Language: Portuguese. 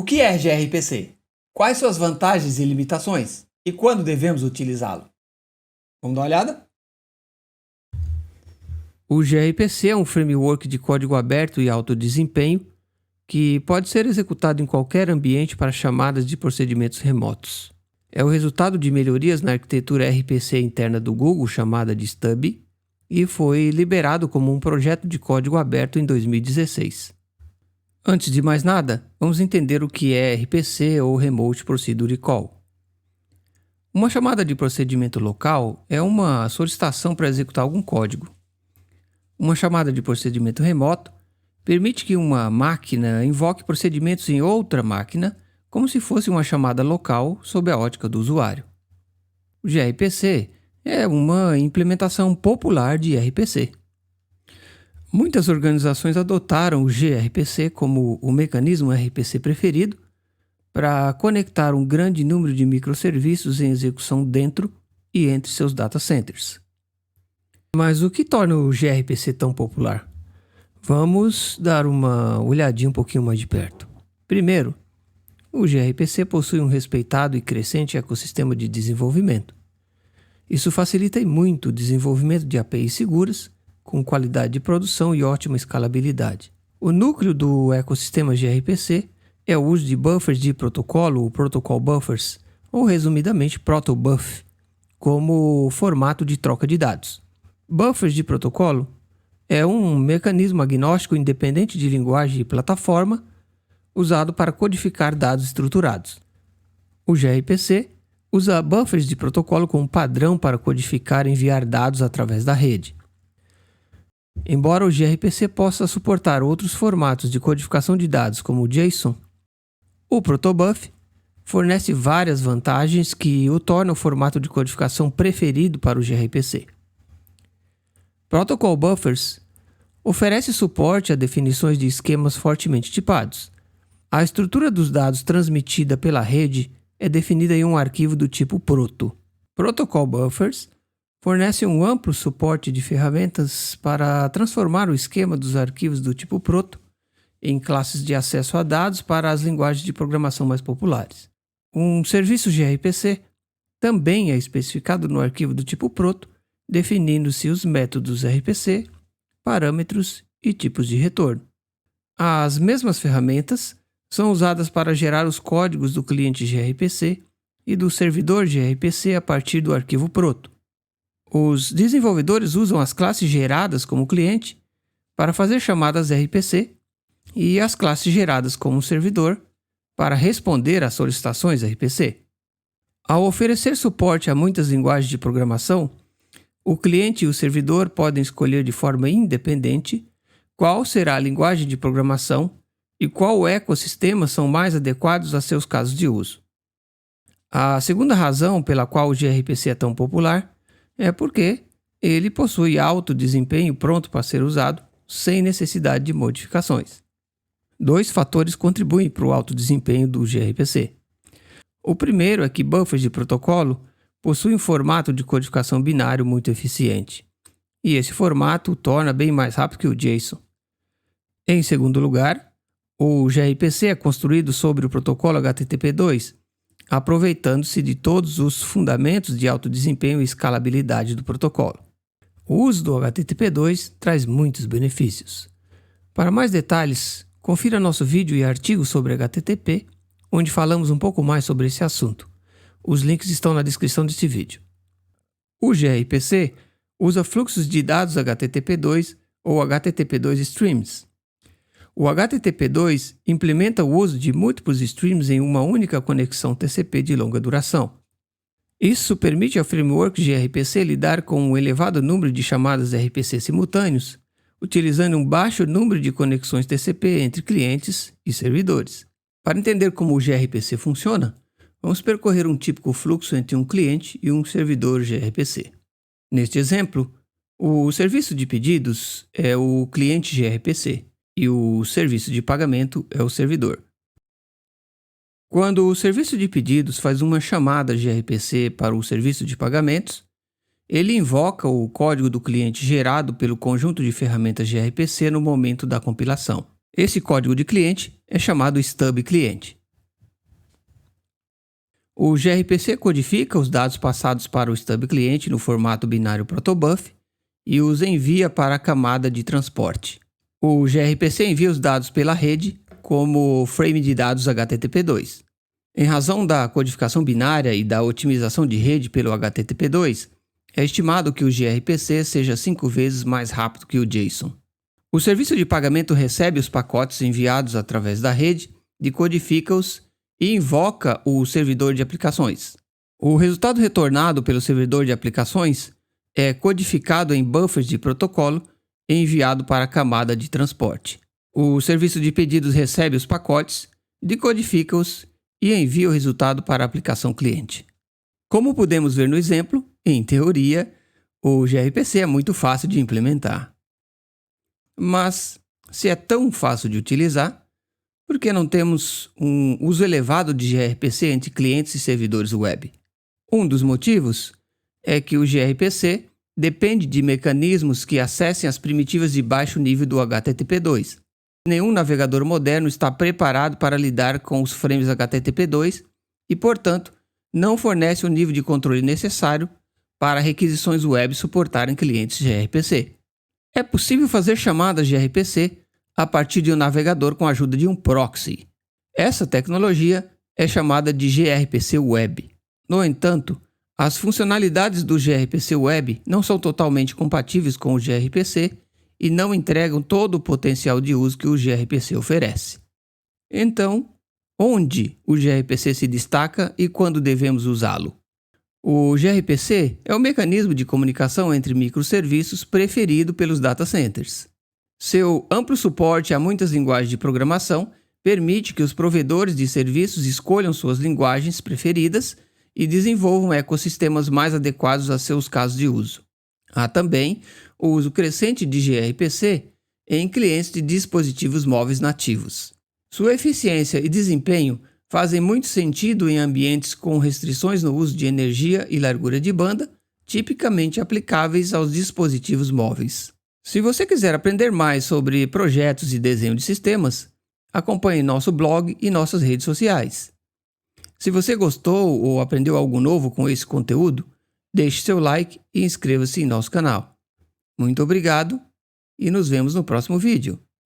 que é gRPC? Quais suas vantagens e limitações? E quando devemos utilizá-lo? Vamos dar uma olhada? O gRPC é um framework de código aberto e alto desempenho que pode ser executado em qualquer ambiente para chamadas de procedimentos remotos. É o resultado de melhorias na arquitetura RPC interna do Google, chamada de Stub, e foi liberado como um projeto de código aberto em 2016. Antes de mais nada, vamos entender o que é RPC ou Remote Procedure Call. Uma chamada de procedimento local é uma solicitação para executar algum código. Uma chamada de procedimento remoto permite que uma máquina invoque procedimentos em outra máquina, como se fosse uma chamada local sob a ótica do usuário. O gRPC é uma implementação popular de RPC. Muitas organizações adotaram o gRPC como o mecanismo RPC preferido para conectar um grande número de microserviços em execução dentro e entre seus data centers. Mas o que torna o gRPC tão popular? Vamos dar uma olhadinha um pouquinho mais de perto. Primeiro, o gRPC possui um respeitado e crescente ecossistema de desenvolvimento. Isso facilita muito o desenvolvimento de APIs seguras, com qualidade de produção e ótima escalabilidade. O núcleo do ecossistema gRPC é o uso de buffers de protocolo, ou protocol buffers, ou resumidamente protobuf, como formato de troca de dados. Buffers de protocolo é um mecanismo agnóstico independente de linguagem e plataforma usado para codificar dados estruturados. O gRPC usa buffers de protocolo como padrão para codificar e enviar dados através da rede. Embora o gRPC possa suportar outros formatos de codificação de dados como o JSON, o protobuf fornece várias vantagens que o tornam o formato de codificação preferido para o gRPC. Protocol Buffers oferece suporte a definições de esquemas fortemente tipados. A estrutura dos dados transmitida pela rede é definida em um arquivo do tipo proto. Protocol Buffers fornece um amplo suporte de ferramentas para transformar o esquema dos arquivos do tipo proto em classes de acesso a dados para as linguagens de programação mais populares. Um serviço gRPC também é especificado no arquivo do tipo proto, definindo-se os métodos RPC, parâmetros e tipos de retorno. As mesmas ferramentas são usadas para gerar os códigos do cliente gRPC e do servidor gRPC a partir do arquivo proto. Os desenvolvedores usam as classes geradas como cliente para fazer chamadas RPC e as classes geradas como servidor para responder às solicitações RPC. Ao oferecer suporte a muitas linguagens de programação, o cliente e o servidor podem escolher de forma independente qual será a linguagem de programação e qual ecossistema são mais adequados a seus casos de uso. A segunda razão pela qual o gRPC é tão popular é porque ele possui alto desempenho pronto para ser usado sem necessidade de modificações. Dois fatores contribuem para o alto desempenho do gRPC. O primeiro é que buffers de protocolo possuem um formato de codificação binário muito eficiente, e esse formato o torna bem mais rápido que o JSON. Em segundo lugar, o gRPC é construído sobre o protocolo HTTP2, aproveitando-se de todos os fundamentos de alto desempenho e escalabilidade do protocolo. O uso do HTTP2 traz muitos benefícios. Para mais detalhes, confira nosso vídeo e artigo sobre HTTP, onde falamos um pouco mais sobre esse assunto. Os links estão na descrição deste vídeo. O gRPC usa fluxos de dados HTTP2 ou HTTP2 Streams. O HTTP2 implementa o uso de múltiplos streams em uma única conexão TCP de longa duração. Isso permite ao framework gRPC lidar com um elevado número de chamadas RPC simultâneos, utilizando um baixo número de conexões TCP entre clientes e servidores. Para entender como o gRPC funciona, vamos percorrer um típico fluxo entre um cliente e um servidor gRPC. Neste exemplo, o serviço de pedidos é o cliente gRPC e o serviço de pagamento é o servidor. Quando o serviço de pedidos faz uma chamada gRPC para o serviço de pagamentos, ele invoca o código do cliente gerado pelo conjunto de ferramentas gRPC no momento da compilação. Esse código de cliente é chamado stub cliente. O gRPC codifica os dados passados para o stub cliente no formato binário protobuf e os envia para a camada de transporte. O gRPC envia os dados pela rede como frame de dados HTTP2. Em razão da codificação binária e da otimização de rede pelo HTTP2, é estimado que o gRPC seja 5 vezes mais rápido que o JSON. O serviço de pagamento recebe os pacotes enviados através da rede, decodifica-os e invoca o servidor de aplicações. O resultado retornado pelo servidor de aplicações é codificado em buffers de protocolo e enviado para a camada de transporte. O serviço de pedidos recebe os pacotes, decodifica-os e envia o resultado para a aplicação cliente. Como podemos ver no exemplo, em teoria, o gRPC é muito fácil de implementar. Mas, se é tão fácil de utilizar, por que não temos um uso elevado de gRPC entre clientes e servidores web? Um dos motivos é que o gRPC depende de mecanismos que acessem as primitivas de baixo nível do HTTP2. Nenhum navegador moderno está preparado para lidar com os frames HTTP2 e, portanto, não fornece o nível de controle necessário para requisições web suportarem clientes gRPC. É possível fazer chamadas gRPC a partir de um navegador com a ajuda de um proxy. Essa tecnologia é chamada de gRPC Web. No entanto, as funcionalidades do gRPC Web não são totalmente compatíveis com o gRPC e não entregam todo o potencial de uso que o gRPC oferece. Então, onde o gRPC se destaca e quando devemos usá-lo? O gRPC é o mecanismo de comunicação entre microserviços preferido pelos data centers. Seu amplo suporte a muitas linguagens de programação permite que os provedores de serviços escolham suas linguagens preferidas e desenvolvam ecossistemas mais adequados a seus casos de uso. Há também o uso crescente de gRPC em clientes de dispositivos móveis nativos. Sua eficiência e desempenho fazem muito sentido em ambientes com restrições no uso de energia e largura de banda, tipicamente aplicáveis aos dispositivos móveis. Se você quiser aprender mais sobre projetos e desenho de sistemas, acompanhe nosso blog e nossas redes sociais. Se você gostou ou aprendeu algo novo com esse conteúdo, deixe seu like e inscreva-se em nosso canal. Muito obrigado e nos vemos no próximo vídeo.